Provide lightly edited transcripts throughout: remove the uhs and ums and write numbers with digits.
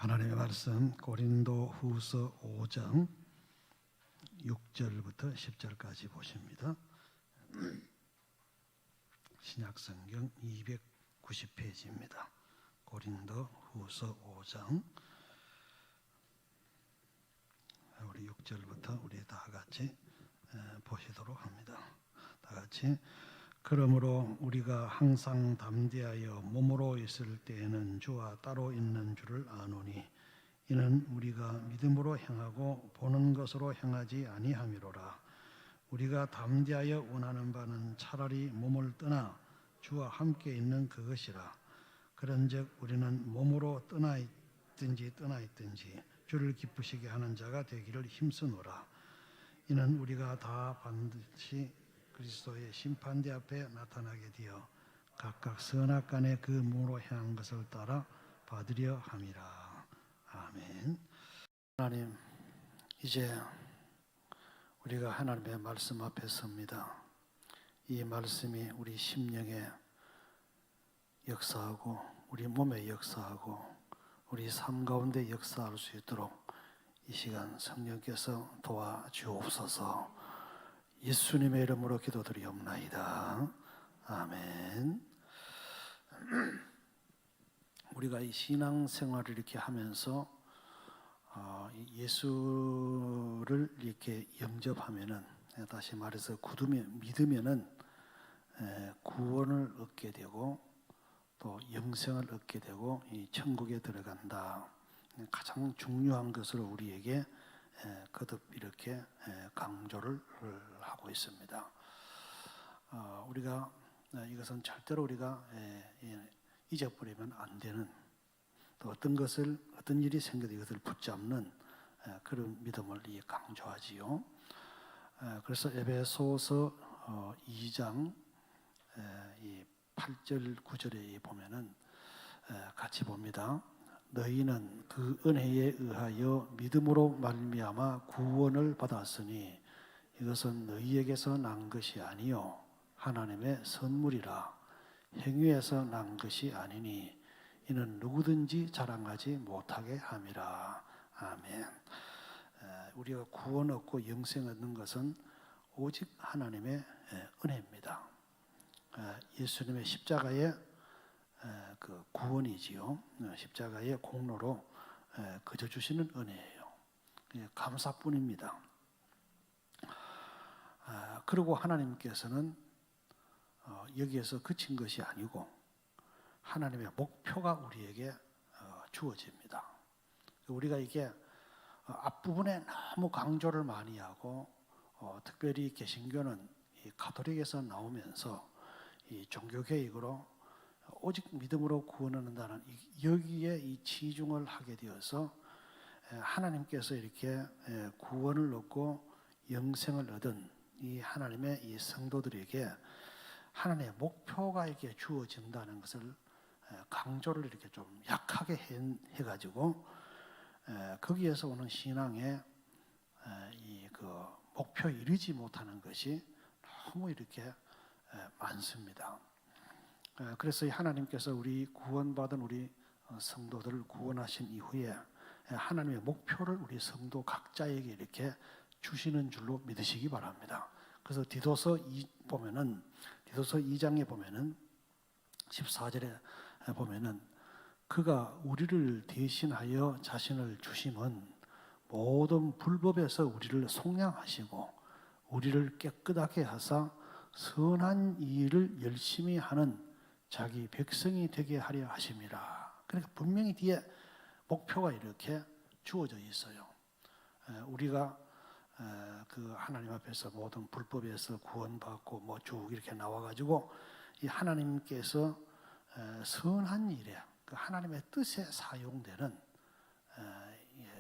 하나님의 말씀 고린도 후서 5장 6절부터 10절까지 보십니다. 신약성경 290페이지입니다. 고린도 후서 5장 우리 6절부터 우리 다 같이 보시도록 합니다. 다 같이. 그러므로 우리가 항상 담대하여 몸으로 있을 때에는 주와 따로 있는 줄을 아노니 이는 우리가 믿음으로 행하고 보는 것으로 행하지 아니함이로라. 우리가 담대하여 원하는 바는 차라리 몸을 떠나 주와 함께 있는 그것이라. 그런즉 우리는 몸으로 떠나 있든지 주를 기쁘시게 하는 자가 되기를 힘쓰노라. 이는 우리가 다 반드시 그리스도의 심판대 앞에 나타나게 되어 각각 선악간에 그 몸으로 행한 것을 따라 받으려 함이라. 아멘. 하나님, 이제 우리가 하나님의 말씀 앞에 섭니다. 이 말씀이 우리 심령에 역사하고 우리 몸에 역사하고 우리 삶 가운데 역사할 수 있도록 이 시간 성령께서 도와주옵소서. 예수님의 이름으로 기도드리옵나이다. 아멘. 우리가 이 신앙생활을 이렇게 하면서 예수를 이렇게 영접하면은, 다시 말해서 믿으면은 구원을 얻게 되고 또 영생을 얻게 되고 이 천국에 들어간다. 가장 중요한 것으로 우리에게 거듭 이렇게 강조를 하고 있습니다. 우리가 이것은 절대로 우리가 잊어버리면 안 되는, 또 어떤 일이 생겨도 이것을 붙잡는 그런 믿음을 강조하지요. 그래서 에베소서 2장 8절 9절에 보면은 같이 봅니다. 너희는 그 은혜에 의하여 믿음으로 말미암아 구원을 받았으니 이것은 너희에게서 난 것이 아니요 하나님의 선물이라. 행위에서 난 것이 아니니 이는 누구든지 자랑하지 못하게 함이라. 아멘. 우리가 구원 얻고 영생 얻는 것은 오직 하나님의 은혜입니다. 예수님의 십자가의 그 구원이지요. 십자가의 공로로 거저 주시는 은혜예요. 감사뿐입니다. 그리고 하나님께서는 여기에서 그친 것이 아니고 하나님의 목표가 우리에게 주어집니다. 우리가 이게 앞부분에 너무 강조를 많이 하고 특별히 개신교는 이 가톨릭에서 나오면서 이 종교개혁으로 오직 믿음으로 구원을 얻는다는 여기에 이 치중을 하게 되어서 하나님께서 이렇게 구원을 얻고 영생을 얻은 이 하나님의 이 성도들에게 하나님의 목표가 이렇게 주어진다는 것을 강조를 이렇게 좀 약하게 해가지고 거기에서 오는 신앙의 이 그 목표에 이르지 못하는 것이 너무 이렇게 많습니다. 그래서 하나님께서 우리 구원받은 우리 성도들을 구원하신 이후에 하나님의 목표를 우리 성도 각자에게 이렇게 주시는 줄로 믿으시기 바랍니다. 그래서 디도서 2장에 보면은 14절에 보면은 그가 우리를 대신하여 자신을 주심은 모든 불법에서 우리를 속량하시고 우리를 깨끗하게 하사 선한 일을 열심히 하는 자기 백성이 되게 하려 하심이라. 그러니까 분명히 뒤에 목표가 이렇게 주어져 있어요. 우리가 그 하나님 앞에서 모든 불법에서 구원받고 뭐 쭉 이렇게 나와가지고 이 하나님께서 선한 일에 그 하나님의 뜻에 사용되는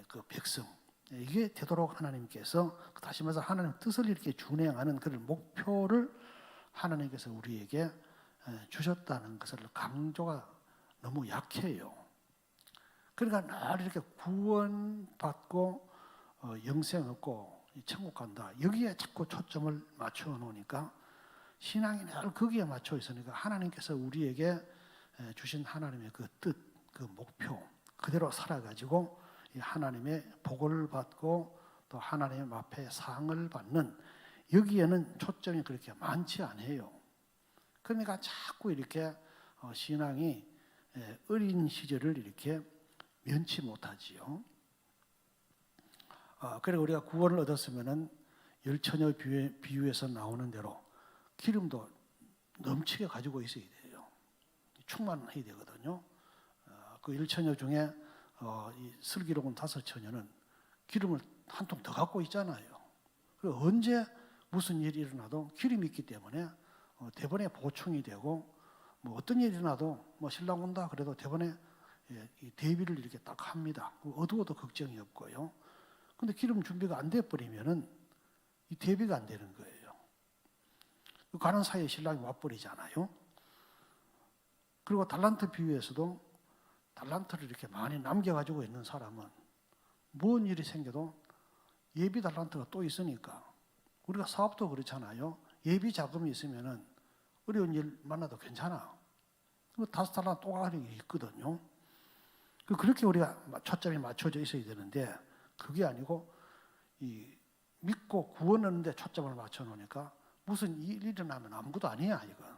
그 백성, 이게 되도록 하나님께서 다시 말해서 하나님의 뜻을 이렇게 준행하는 그런 목표를 하나님께서 우리에게 주셨다는 것을 강조가 너무 약해요. 그러니까 늘 이렇게 구원받고 영생 얻고 천국 간다, 여기에 자꾸 초점을 맞춰 놓으니까 신앙이 늘 거기에 맞춰 있으니까 하나님께서 우리에게 주신 하나님의 그 뜻, 그 목표, 그대로 살아가지고 이 하나님의 복을 받고 또 하나님 앞에 상을 받는, 여기에는 초점이 그렇게 많지 않아요. 그러니까 자꾸 이렇게 신앙이 어린 시절을 이렇게 면치 못하지요. 그리고 우리가 구원을 얻었으면은 열처녀 비유에서 나오는 대로 기름도 넘치게 가지고 있어야 돼요. 충만해야 되거든요. 그 열처녀 중에 이 슬기로운 5처녀는 기름을 한 통 더 갖고 있잖아요. 그리고 언제 무슨 일이 일어나도 기름이 있기 때문에 대번에 보충이 되고, 뭐 어떤 일이 일어나도 뭐 신랑 온다 그래도 대번에 이 대비를 이렇게 딱 합니다. 어두워도 걱정이 없고요. 근데 기름 준비가 안 돼 버리면은 이 대비가 안 되는 거예요. 가는 사이에 신랑이 와버리잖아요. 그리고 달란트 비유에서도 달란트를 이렇게 많이 남겨가지고 있는 사람은 무슨 일이 생겨도 예비 달란트가 또 있으니까, 우리가 사업도 그렇잖아요. 예비 자금이 있으면은 어려운 일 만나도 괜찮아. 5달란트 또 가는 게 있거든요. 그렇게 우리가 초점이 맞춰져 있어야 되는데, 그게 아니고 이 믿고 구원하는데 초점을 맞춰 놓으니까 무슨 일이 일어나면 아무것도 아니야, 이건.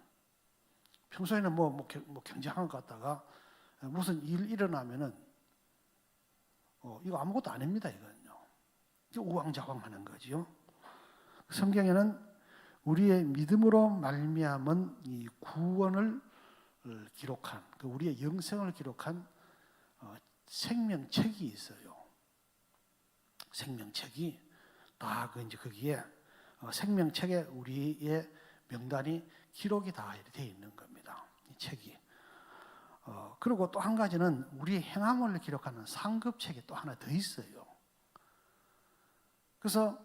평소에는 뭐 경쟁한 것 같다가 무슨 일 일어나면은 이거 아무것도 아닙니다, 이건요. 이게 우왕좌왕하는 거지요. 성경에는 우리의 믿음으로 말미암은 이 구원을 기록한, 우리의 영생을 기록한 생명책이 있어요. 생명책이 다 이제 거기에 생명책에 우리의 명단이 기록이 다 되어 있는 겁니다. 이 책이. 그리고 또 한 가지는 우리의 행함을 기록하는 상급책이 또 하나 더 있어요. 그래서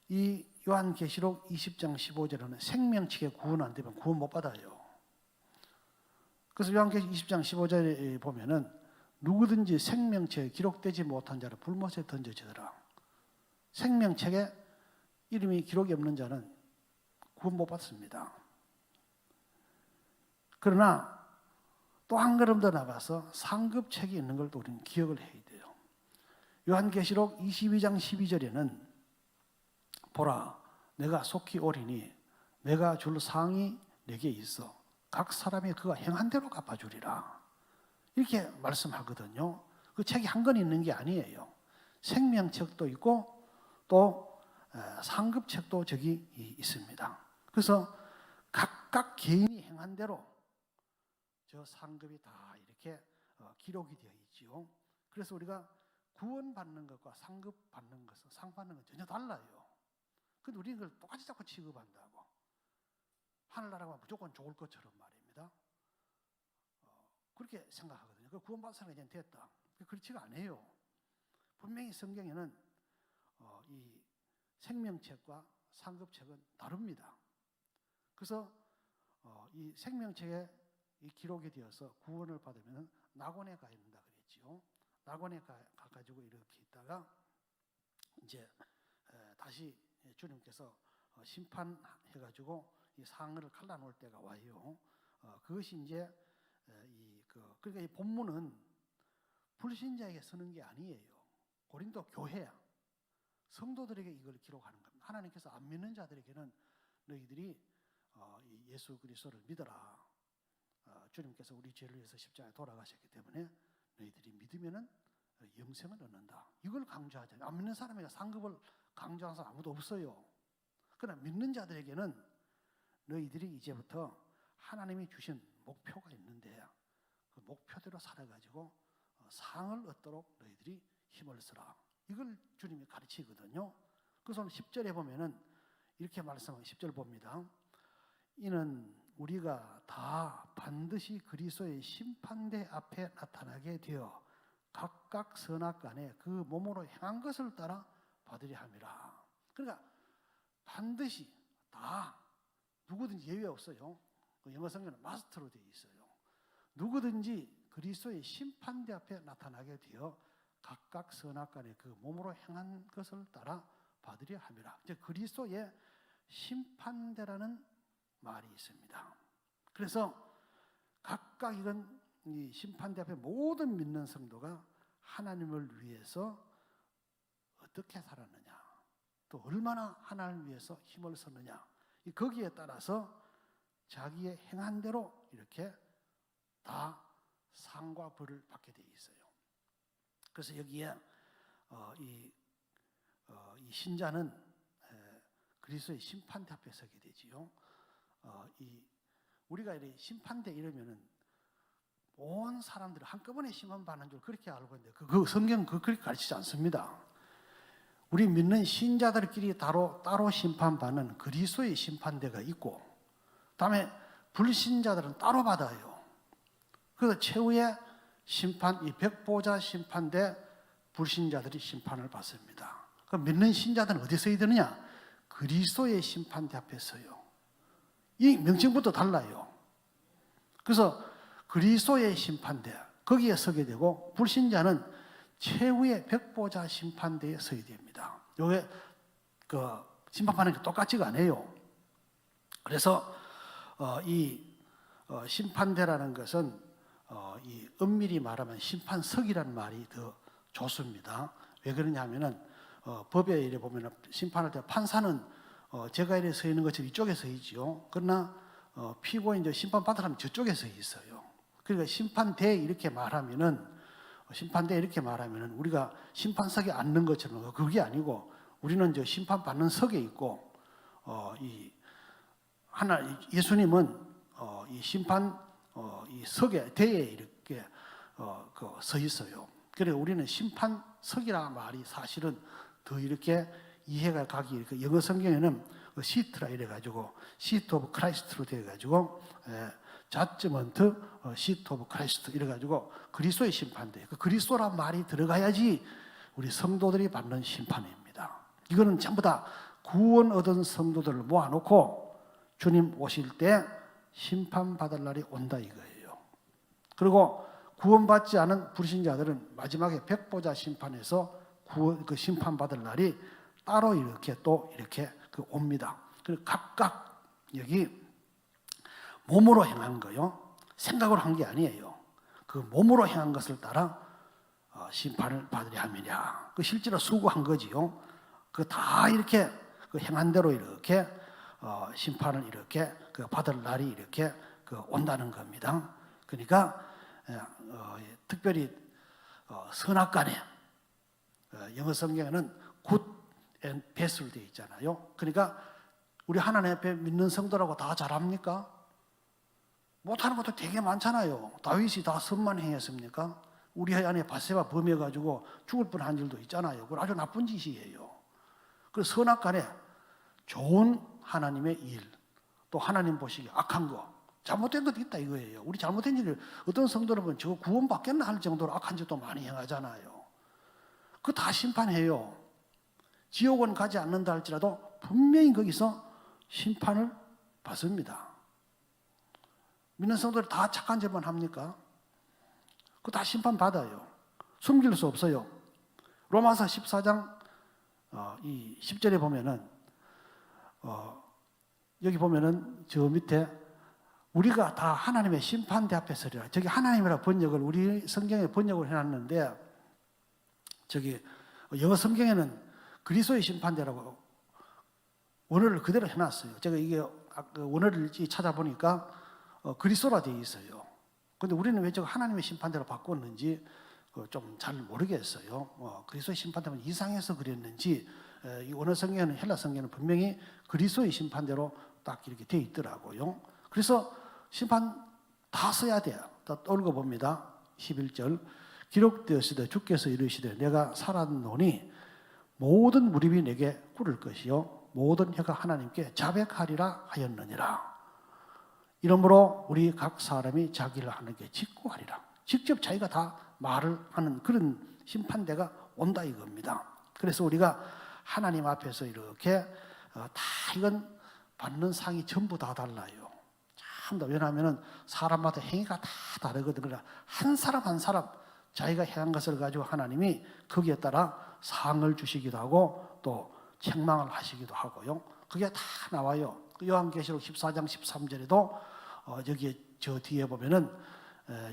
이 요한계시록 20장 15절에는 생명책에 구원 안 되면 구원 못 받아요. 그래서 요한계시록 20장 15절에 보면은 누구든지 생명책에 기록되지 못한 자를 불못에 던져지더라. 생명책에 이름이 기록이 없는 자는 구원 못 받습니다. 그러나 또 한 걸음 더 나가서 상급책이 있는 걸 또 우리는 기억을 해야 돼요. 요한계시록 22장 12절에는 보라, 내가 속히 오리니 내가 줄 상이 내게 있어 각 사람이 그가 행한 대로 갚아주리라. 이렇게 말씀하거든요. 그 책이 한 권 있는 게 아니에요. 생명책도 있고 또 상급책도 저기 있습니다. 그래서 각각 개인이 행한 대로 저 상급이 다 이렇게 기록이 되어 있지요. 그래서 우리가 구원받는 것과 상급 받는 것은, 상 받는 건 전혀 달라요. 근데 우리는 그걸 똑같이 자꾸 취급한다고. 하늘나라가 무조건 좋을 것처럼 말입니다. 그렇게 생각하거든요. 그 구원받은 사람이 그냥 됐다. 그렇지가 않아요. 분명히 성경에는 이 생명책과 상급책은 다릅니다. 그래서 이 생명책에 이 기록이 되어서 구원을 받으면 낙원에 가야 된다 그랬지요. 낙원에 가가지고 이렇게 있다가 이제 다시 주님께서 심판해가지고 이 상을 갈라놓을 때가 와요. 그것이 이제 그러니까 이 본문은 불신자에게 쓰는 게 아니에요. 고린도 교회야. 성도들에게 이걸 기록하는 겁니다. 하나님께서 안 믿는 자들에게는 너희들이 예수 그리스도를 믿어라. 주님께서 우리 죄를 위해서 십자가에 돌아가셨기 때문에 너희들이 믿으면은 영생을 얻는다. 이걸 강조하잖아요. 안 믿는 사람에게 상급을 강조하는 사람 아무도 없어요. 그러나 믿는 자들에게는 너희들이 이제부터 하나님이 주신 목표가 있는데 그 목표대로 살아가지고 상을 얻도록 너희들이 힘을 쓰라. 이걸 주님이 가르치거든요. 그래서 오늘 10절에 보면은 이렇게 말씀하는 10절 봅니다. 이는 우리가 다 반드시 그리스도의 심판대 앞에 나타나게 되어 각각 선악간에 그 몸으로 행한 것을 따라 받으려 함이라. 그러니까 반드시 다, 누구든지 예외 없어요. 영어 성경은 마스터로 되어 있어요. 누구든지 그리스도의 심판대 앞에 나타나게 되어 각각 선악간에 그 몸으로 행한 것을 따라 받으려 함이라. 이제 그리스도의 심판대라는 말이 있습니다. 그래서 각각 이건 이 심판대 앞에 모든 믿는 성도가 하나님을 위해서 어떻게 살았느냐, 또 얼마나 하나님을 위해서 힘을 썼느냐, 거기에 따라서 자기의 행한 대로 이렇게 다 상과 벌을 받게 되어 있어요. 그래서 여기에 이 신자는 그리스도의 심판대 앞에 서게 되지요. 우리가 이렇게 심판대 이러면은 온 사람들이 한꺼번에 심판받는 줄 그렇게 알고 있는데 그 성경은 그렇게 가르치지 않습니다. 우리 믿는 신자들끼리 따로 심판받는 그리스도의 심판대가 있고, 다음에 불신자들은 따로 받아요. 그래서 최후의 심판, 이 백보자 심판대, 불신자들이 심판을 받습니다. 그럼 믿는 신자들은 어디에 서야 되느냐? 그리스도의 심판대 앞에 서요. 이 명칭부터 달라요. 그래서 그리스도의 심판대, 거기에 서게 되고, 불신자는 최후의 백보자 심판대에 서야 됩니다. 요게 심판받는 게 똑같지가 않아요. 그래서 심판대라는 것은 이 엄밀히 말하면 심판석이라는 말이 더 좋습니다. 왜 그러냐 하면은 법에 이래 보면 심판할 때 판사는 제가 이래 서 있는 것처럼 이쪽에 서 있지요. 그러나 피고인 이제 심판받으러 하면 저쪽에 서 있어요. 그러니까 심판대 이렇게 말하면은 우리가 심판석에 앉는 것처럼 그게 아니고, 우리는 저 심판받는 석에 있고, 예수님은 이 심판 이 석에 대에 이렇게 서 있어요. 그래서 우리는 심판석이라는 말이 사실은 더 이렇게 이해가 가기, 이렇게 영어 성경에는 시트라 이래 가지고 시트 오브 크라이스트로 돼 가지고 자지먼트 시트 오브 크라이스트 이래 가지고 그리스도의 심판대, 그 그리스도란 말이 들어가야지 우리 성도들이 받는 심판입니다. 이거는 전부 다 구원 얻은 성도들을 모아놓고 주님 오실 때 심판받을 날이 온다 이거예요. 그리고 구원받지 않은 불신자들은 마지막에 백보자 심판에서 그 심판받을 날이 따로 이렇게 옵니다. 그리고 각각 여기 몸으로 행한 거요, 생각으로 한 게 아니에요. 그 몸으로 행한 것을 따라 심판을 받으려 함이냐. 그 실제로 수고한 거지요. 그 다 이렇게 그 행한 대로 이렇게 심판을 이렇게 받을 날이 이렇게 온다는 겁니다. 그러니까 특별히 선악간에 영어 성경에는 good and best로 되어 있잖아요. 그러니까 우리 하나님 앞에 믿는 성도라고 다 잘합니까? 못하는 것도 되게 많잖아요. 다윗이 다 선만 행했습니까? 우리 안에 바세바 범해가지고 죽을 뻔한 일도 있잖아요. 그건 아주 나쁜 짓이에요. 그 선악간에 좋은 하나님의 일, 또 하나님 보시기에 악한 거, 잘못된 것도 있다 이거예요. 우리 잘못된 일을 어떤 성도를 보면 저거 구원받겠나 할 정도로 악한 짓도 많이 행하잖아요. 그거 다 심판해요. 지옥은 가지 않는다 할지라도 분명히 거기서 심판을 받습니다. 믿는 성도들 다 착한 짓만 합니까? 그거 다 심판받아요. 숨길 수 없어요. 로마서 14장 이 10절에 보면은 여기 보면은 저 밑에 우리가 다 하나님의 심판대 앞에 서리라. 저기 하나님이라 번역을 우리 성경에 번역을 해놨는데, 저기 영어 성경에는 그리스도의 심판대라고 원어를 그대로 해놨어요. 제가 이게 원어를 찾아보니까 그리스도라 되어 있어요. 그런데 우리는 왜 저거 하나님의 심판대로 바꿨는지 좀 잘 모르겠어요. 그리스도의 심판대는 이상해서 그랬는지, 이 원어 성경에는, 헬라 성경에는 분명히 그리스도의 심판대로 딱 이렇게 되어 있더라고요. 그래서 심판 다 써야 돼요. 다 읽어봅니다. 11절. 기록되었으되 주께서 이르시되 내가 살았노니 모든 무릎이 내게 꿇을 것이요 모든 혀가 하나님께 자백하리라 하였느니라. 이러므로 우리 각 사람이 자기를 하나님께 직구하리라. 직접 자기가 다 말을 하는 그런 심판대가 온다 이겁니다. 그래서 우리가 하나님 앞에서 이렇게 다 이건 받는 상이 전부 다 달라요. 참, 왜냐하면 사람마다 행위가 다 다르거든요. 그러니까 한 사람 한 사람 자기가 행한 것을 가지고 하나님이 거기에 따라 상을 주시기도 하고 또 책망을 하시기도 하고요. 그게 다 나와요. 요한계시록 14장 13절에도 여기 저 뒤에 보면은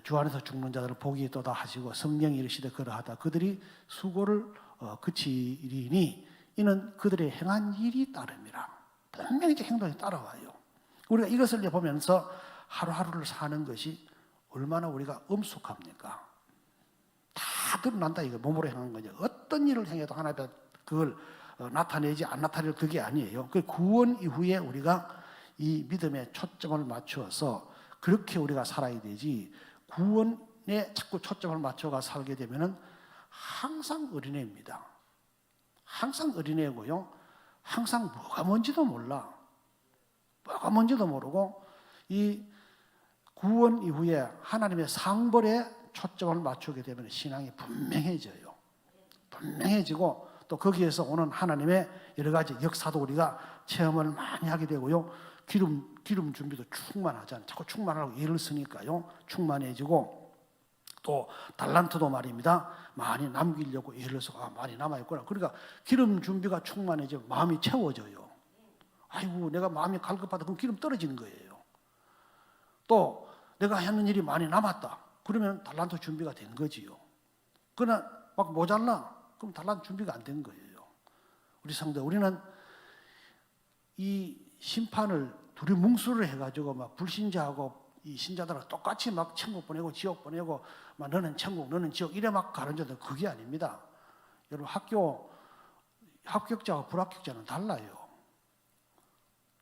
주 안에서 죽는 자들을 복이 있도다 하시고 성령이 이르시되 그러하다. 그들이 수고를 그치리니 이는 그들의 행한 일이 따름이라. 분명히 이제 행동이 따라와요. 우리가 이것을 보면서 하루하루를 사는 것이 얼마나 우리가 엄숙합니까? 다 드러난다 이거. 몸으로 행한 거죠. 어떤 일을 행해도 하나님 그걸 나타내지 안 나타낼 그게 아니에요. 그 구원 이후에 우리가 이 믿음에 초점을 맞추어서 그렇게 우리가 살아야 되지, 구원에 자꾸 초점을 맞춰가 살게 되면은 항상 어린애입니다. 항상 어린애고요. 항상 뭐가 뭔지도 몰라. 뭐가 뭔지도 모르고 이 구원 이후에 하나님의 상벌에 초점을 맞추게 되면 신앙이 분명해져요. 분명해지고 또 거기에서 오는 하나님의 여러 가지 역사도 우리가 체험을 많이 하게 되고요. 기름 준비도 충만하잖아요. 자꾸 충만하라고 예를 쓰니까요. 충만해지고 또 달란트도 말입니다. 많이 남기려고 예를 써서 많이 남아있구나. 그러니까 기름 준비가 충만해지면 마음이 채워져요. 아이고 내가 마음이 갈급하다. 그럼 기름 떨어지는 거예요. 또 내가 하는 일이 많이 남았다. 그러면 달란트 준비가 된 거지요. 그러나 막 모자라. 그럼 달란트 준비가 안 된 거예요. 우리 성도 우리는 이 심판을 둘이 뭉수를 해가지고 막 불신자하고 이 신자들하고 똑같이 막 천국 보내고 지옥 보내고 막 너는 천국 너는 지옥 이래 막 가는 자들 그게 아닙니다. 여러분 합격자와 불합격자는 달라요.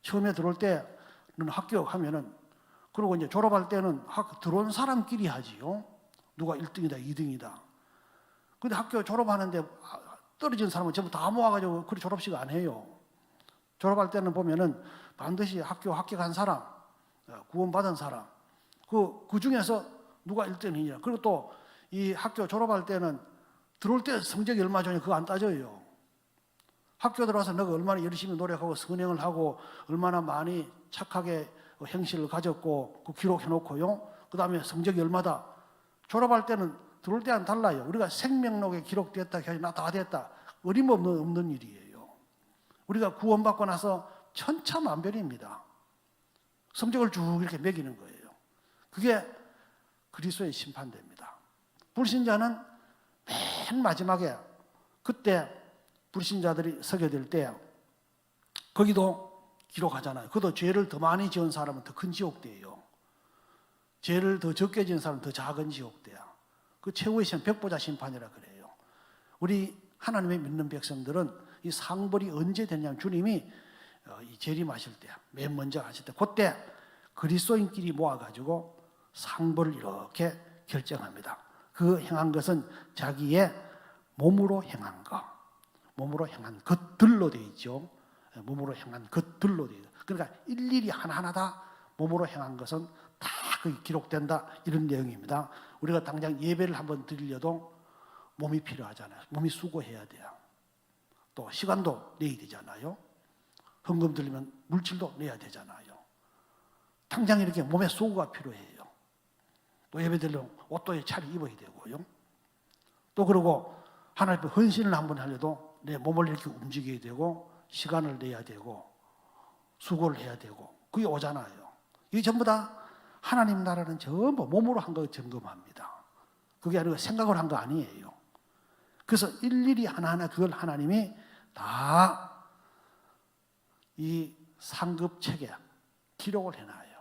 처음에 들어올 때 너는 합격하면은 그리고 이제 졸업할 때는 들어온 사람끼리 하지요. 누가 1등이다 2등이다. 근데 학교 졸업하는데 떨어진 사람은 전부 다 모아가지고 그리 졸업식 안 해요. 졸업할 때는 보면은 반드시 학교 합격한 사람, 구원받은 사람, 그 중에서 누가 1등이냐. 그리고 또 이 학교 졸업할 때는 들어올 때 성적이 얼마 좋냐 그거 안 따져요. 학교 들어와서 너가 얼마나 열심히 노력하고 선행을 하고 얼마나 많이 착하게 행실을 가졌고 그 기록해놓고요. 그 다음에 성적이 얼마다. 졸업할 때는 들어올 때는 달라요. 우리가 생명록에 기록됐다, 나 다 됐다. 어림없는 일이에요. 우리가 구원받고 나서 천차만별입니다. 성적을 쭉 이렇게 매기는 거예요. 그게 그리스도의 심판대입니다. 불신자는 맨 마지막에 그때 불신자들이 서게 될 때 거기도 기록하잖아요. 그도 죄를 더 많이 지은 사람은 더 큰 지옥대예요. 죄를 더 적게 지은 사람은 더 작은 지옥대야. 그 최후의 심판, 백보자 심판이라 그래요. 우리 하나님의 믿는 백성들은 이 상벌이 언제 되냐면 주님이 이 재림하실 때, 맨 먼저 하실 때, 그때 그리스도인끼리 모아가지고 상벌을 이렇게 결정합니다. 그 행한 것은 자기의 몸으로 행한 것, 몸으로 행한 것들로 되어 있죠. 몸으로 행한 것들로 되어 있죠. 그러니까 일일이 하나하나 다 몸으로 행한 것은 다 거기 기록된다 이런 내용입니다. 우리가 당장 예배를 한번 드리려도 몸이 필요하잖아요. 몸이 수고해야 돼요. 또 시간도 내야 되잖아요. 헌금 드리면 물질도 내야 되잖아요. 당장 이렇게 몸에 수고가 필요해요. 또 예배 드리려면 옷도 잘 입어야 되고요. 또 그러고 하나님 앞에 헌신을 한번 하려도 내 몸을 이렇게 움직여야 되고 시간을 내야 되고 수고를 해야 되고 그게 오잖아요. 이게 전부 다 하나님 나라는 전부 몸으로 한 거 점검합니다. 그게 아니고 생각을 한 거 아니에요. 그래서 일일이 하나하나 그걸 하나님이 다 이 상급책에 기록을 해놔요.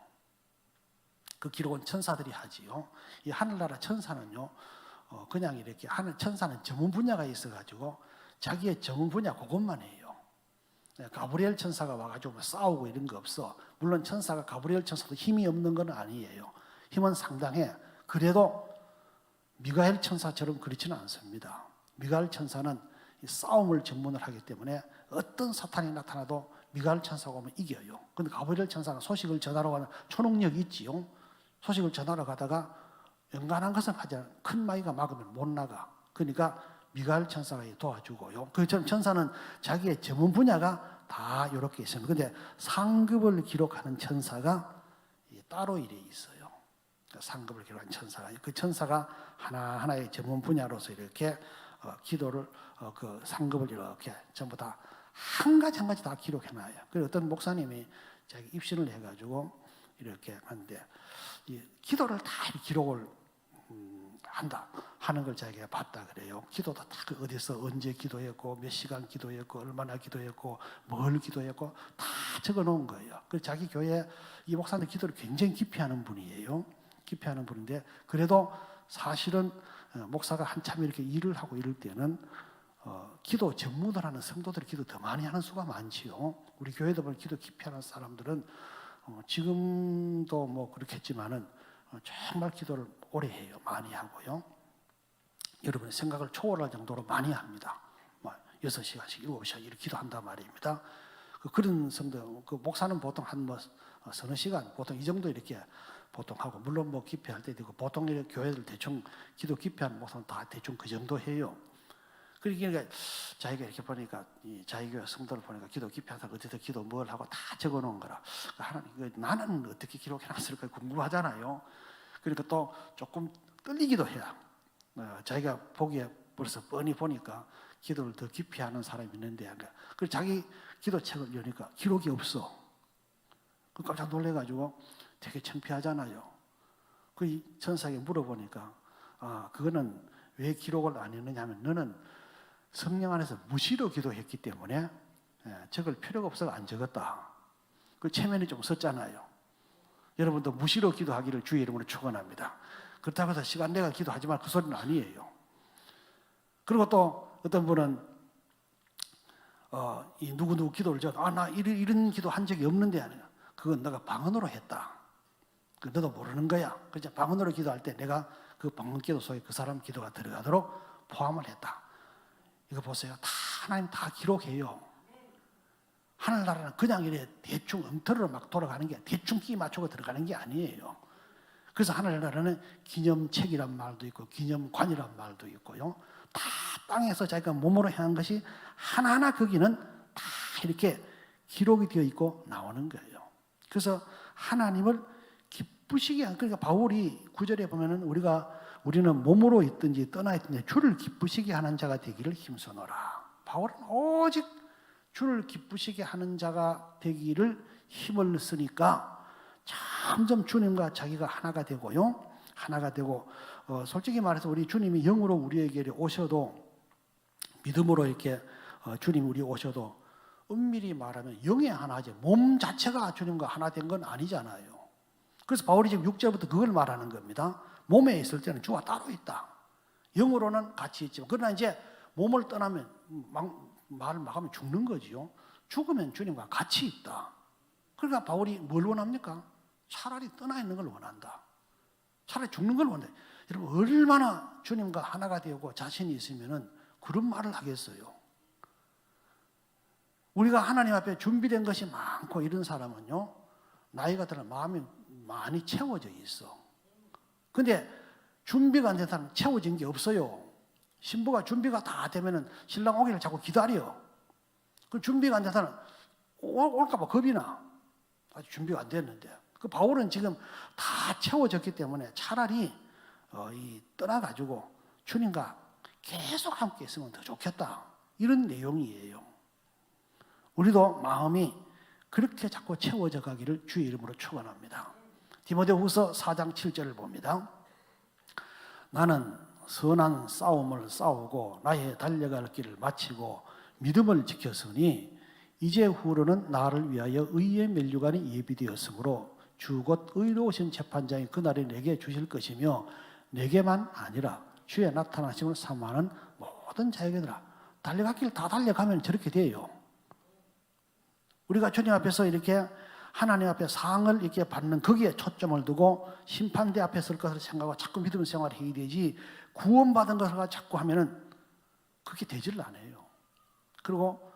그 기록은 천사들이 하지요. 이 하늘나라 천사는요, 그냥 이렇게 하늘 천사는 전문 분야가 있어가지고 자기의 전문 분야 그것만 해요. 가브리엘 천사가 와가지고 싸우고 이런 거 없어. 물론 천사가 가브리엘 천사도 힘이 없는 건 아니에요. 힘은 상당해. 그래도 미가엘 천사처럼 그렇지는 않습니다. 미가엘 천사는 이 싸움을 전문을 하기 때문에 어떤 사탄이 나타나도 미가엘 천사가 오면 이겨요. 근데 가브리엘 천사는 소식을 전하러 가는 초능력이 있지요. 소식을 전하러 가다가 연간한 것은 하지 않아요. 큰 마이가 막으면 못 나가. 그러니까 미가엘 천사가 도와주고요. 그 천사는 자기의 전문 분야가 다 이렇게 있습니다. 그런데 상급을 기록하는 천사가 따로 이래 있어요. 상급을 기록한 천사가 그 천사가 하나하나의 전문 분야로서 이렇게 기도를 그 상급을 이렇게 전부 다 한 가지 한 가지 다 기록해놔요. 그리고 어떤 목사님이 자기 입신을 해가지고 이렇게 하는데 기도를 다 기록을 한다 하는 걸 자기가 봤다 그래요. 기도도 다 어디서 언제 기도했고 몇 시간 기도했고 얼마나 기도했고 뭘 기도했고 다 적어놓은 거예요. 그래서 자기 교회 이 목사님 기도를 굉장히 깊이 하는 분이에요. 깊이 하는 분인데 그래도 사실은 목사가 한참 이렇게 일을 하고 이럴 때는 기도 전문을 하는 성도들이 기도 더 많이 하는 수가 많지요. 우리 교회도 보면 기도 깊이 하는 사람들은 지금도 뭐 그렇겠지만은 정말 기도를 오래 해요. 많이 하고요. 여러분의 생각을 초월할 정도로 많이 합니다. 6시간씩, 7시간 이렇게 기도한단 말입니다. 그런 성도, 목사는 보통 한 서너 시간, 보통 이 정도 이렇게 보통 하고, 물론 뭐 깊이 할 때도 있고, 보통 이렇게 교회들 대충 기도 깊이 하는 목사는 다 대충 그 정도 해요. 그러니까 자기가 이렇게 보니까, 자기 교회 성도를 보니까 기도 깊이 하다 어디서 기도 뭘 하고 다 적어 놓은 거라. 하나님, 나는 어떻게 기록해 놨을까 궁금하잖아요. 그러니까 또 조금 떨리기도 해요. 자기가 보기에 벌써 뻔히 보니까 기도를 더 깊이 하는 사람이 있는데, 그래서 자기 기도책을 여니까 기록이 없어. 깜짝 놀래가지고 되게 창피하잖아요. 그 천사에게 물어보니까, 그거는 왜 기록을 안 했느냐 하면, 너는 성령 안에서 무시로 기도했기 때문에 적을 필요가 없어서 안 적었다. 그 체면이 좀 썼잖아요. 여러분도 무시로 기도하기를 주의 이름으로 축원합니다. 그렇다고 해서 시간 내가 기도하지 말 그 소리는 아니에요. 그리고 또 어떤 분은 이 누구누구 기도를 나 이런 기도 한 적이 없는데 아니야. 그건 내가 방언으로 했다. 그 너도 모르는 거야. 그래서 방언으로 기도할 때 내가 그 방언 기도 속에 그 사람 기도가 들어가도록 포함을 했다. 이거 보세요. 다 하나님 다 기록해요. 하늘나라는 그냥 이래 대충 엉터리로 막 돌아가는 게, 대충 끼 맞추고 들어가는 게 아니에요. 그래서 하늘나라는 기념책이란 말도 있고 기념관이란 말도 있고요. 다 땅에서 자기가 몸으로 행한 것이 하나하나 거기는 다 이렇게 기록이 되어 있고 나오는 거예요. 그래서 하나님을 기쁘시게 하는, 그러니까 바울이 9절에 보면은 우리는 몸으로 있든지 떠나 있든지 주를 기쁘시게 하는 자가 되기를 힘써노라. 바울은 오직 주를 기쁘시게 하는 자가 되기를 힘을 쓰니까 점점 주님과 자기가 하나가 되고요. 하나가 되고, 솔직히 말해서 우리 주님이 영으로 우리에게 오셔도, 믿음으로 이렇게 주님이 우리 오셔도 엄밀히 말하면 영의 하나지 몸 자체가 주님과 하나 된 건 아니잖아요. 그래서 바울이 지금 6절부터 그걸 말하는 겁니다. 몸에 있을 때는 주와 따로 있다. 영으로는 같이 있지만, 그러나 이제 몸을 떠나면 말을 막 하면 죽는 거지요. 죽으면 주님과 같이 있다. 그러니까 바울이 뭘 원합니까? 차라리 떠나 있는 걸 원한다. 차라리 죽는 걸 원해. 여러분 얼마나 주님과 하나가 되고 자신이 있으면은 그런 말을 하겠어요. 우리가 하나님 앞에 준비된 것이 많고 이런 사람은요, 나이가 들어 마음이 많이 채워져 있어. 근데 준비가 안 된 사람은 채워진 게 없어요. 신부가 준비가 다 되면은 신랑 오기를 자꾸 기다려. 그 준비가 안 된 사람은 올까봐 겁이 나. 아직 준비가 안 됐는데. 그 바울은 지금 다 채워졌기 때문에 차라리 떠나가지고 주님과 계속 함께 있으면 더 좋겠다. 이런 내용이에요. 우리도 마음이 그렇게 자꾸 채워져 가기를 주의 이름으로 축원합니다. 디모데후서 4장 7절을 봅니다. 나는 선한 싸움을 싸우고 나의 달려갈 길을 마치고 믿음을 지켰으니 이제 후로는 나를 위하여 의의 면류관이 예비되었으므로 주 곧 의로우신 재판장이 그날에 내게 주실 것이며 내게만 아니라 주의 나타나심을 사모하는 모든 자에게더라. 달려갈 길 다 달려가면 저렇게 돼요. 우리가 주님 앞에서 이렇게 하나님 앞에 상을 이렇게 받는 거기에 초점을 두고 심판대 앞에 설 것을 생각하고 자꾸 믿음 생활을 해야 되지, 구원받은 것을 자꾸 하면은 그게 되지를 않아요. 그리고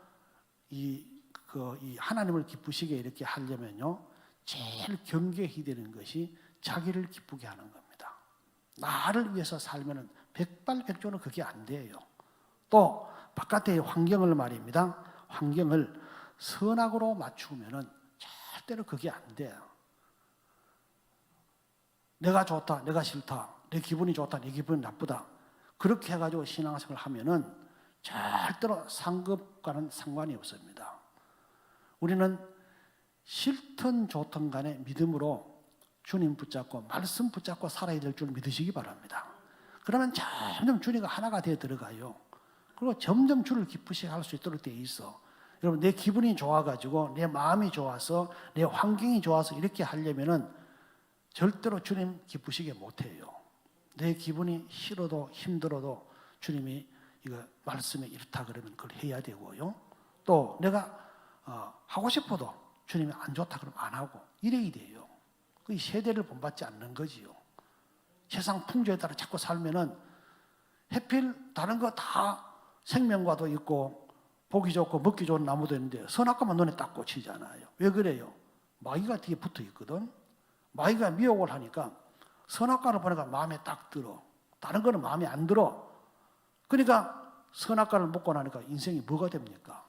이 하나님을 기쁘시게 이렇게 하려면요, 제일 경계해야 되는 것이 자기를 기쁘게 하는 겁니다. 나를 위해서 살면은 백발백중은 그게 안 돼요. 또 바깥의 환경을 말입니다. 환경을 선악으로 맞추면은 절대로 그게 안 돼요. 내가 좋다, 내가 싫다, 내 기분이 좋다, 내 기분이 나쁘다, 그렇게 해가지고 신앙생활을 하면은 절대로 상급과는 상관이 없습니다. 우리는 싫든 좋든 간에 믿음으로 주님 붙잡고 말씀 붙잡고 살아야 될 줄 믿으시기 바랍니다. 그러면 점점 주님과 하나가 되어 들어가요. 그리고 점점 주를 기쁘시게 할 수 있도록 되어 있어. 여러분, 내 기분이 좋아가지고 내 마음이 좋아서 내 환경이 좋아서 이렇게 하려면은 절대로 주님 기쁘시게 못해요. 내 기분이 싫어도 힘들어도 주님이 이거 말씀에 이렇다 그러면 그걸 해야 되고요. 또 내가 하고 싶어도 주님이 안 좋다 그러면 안 하고 이래야 돼요. 그 세대를 본받지 않는 거지요. 세상 풍조에 따라 자꾸 살면은 해필 다른 거 다 생명과도 있고 보기 좋고 먹기 좋은 나무도 있는데 선악과만 눈에 딱 꽂히잖아요. 왜 그래요? 마귀가 뒤에 붙어 있거든. 마귀가 미혹을 하니까 선악과를 보니까 마음에 딱 들어. 다른 거는 마음에 안 들어. 그러니까 선악과를 먹고 나니까 인생이 뭐가 됩니까?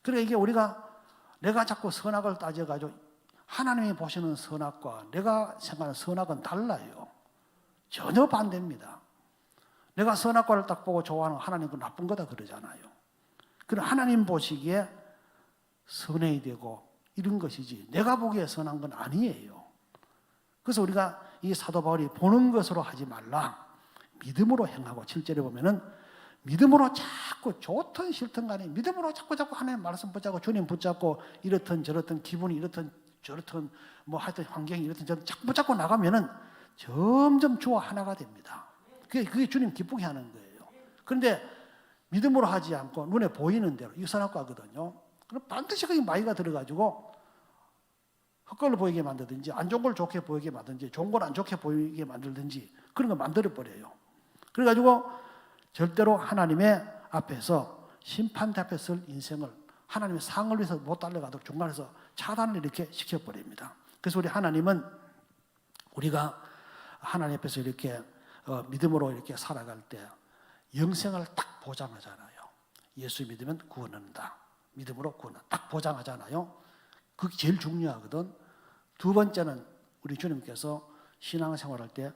그러니까 이게 우리가 내가 자꾸 선악을 따져가지고 하나님이 보시는 선악과 내가 생각하는 선악은 달라요. 전혀 반대입니다. 내가 선악과를 딱 보고 좋아하는 하나님 그 나쁜 거다 그러잖아요. 그럼 하나님 보시기에 선해야 되고 이런 것이지 내가 보기에 선한 건 아니에요. 그래서 우리가 이 사도 바울이 보는 것으로 하지 말라. 믿음으로 행하고 7절에 보면은 믿음으로 자꾸 좋든 싫든 간에 믿음으로 자꾸 하나님 말씀 붙잡고 주님 붙잡고 이렇든 저렇든 기분이 이렇든 저렇든 뭐 하여튼 환경이 이렇든 저렇든 자꾸 붙잡고 나가면은 점점 주와 하나가 됩니다. 그게 주님 기쁘게 하는 거예요. 그런데 믿음으로 하지 않고 눈에 보이는 대로 이 선악과거든요. 그럼 반드시 거기 마귀가 들어가지고 헛걸로 보이게 만들든지 안 좋은 걸 좋게 보이게 만들든지 좋은 걸 안 좋게 보이게 만들든지 그런 거 만들어버려요. 그래가지고 절대로 하나님의 앞에서 심판대 앞에 설 인생을 하나님의 상을 위해서 못 달려가도록 중간에서 차단을 이렇게 시켜버립니다. 그래서 우리 하나님은 우리가 하나님 앞에서 이렇게 믿음으로 이렇게 살아갈 때 영생을 딱 보장하잖아요. 예수 믿으면 구원한다. 믿음으로 구원한다. 딱 보장하잖아요. 그게 제일 중요하거든. 두 번째는 우리 주님께서 신앙생활할 때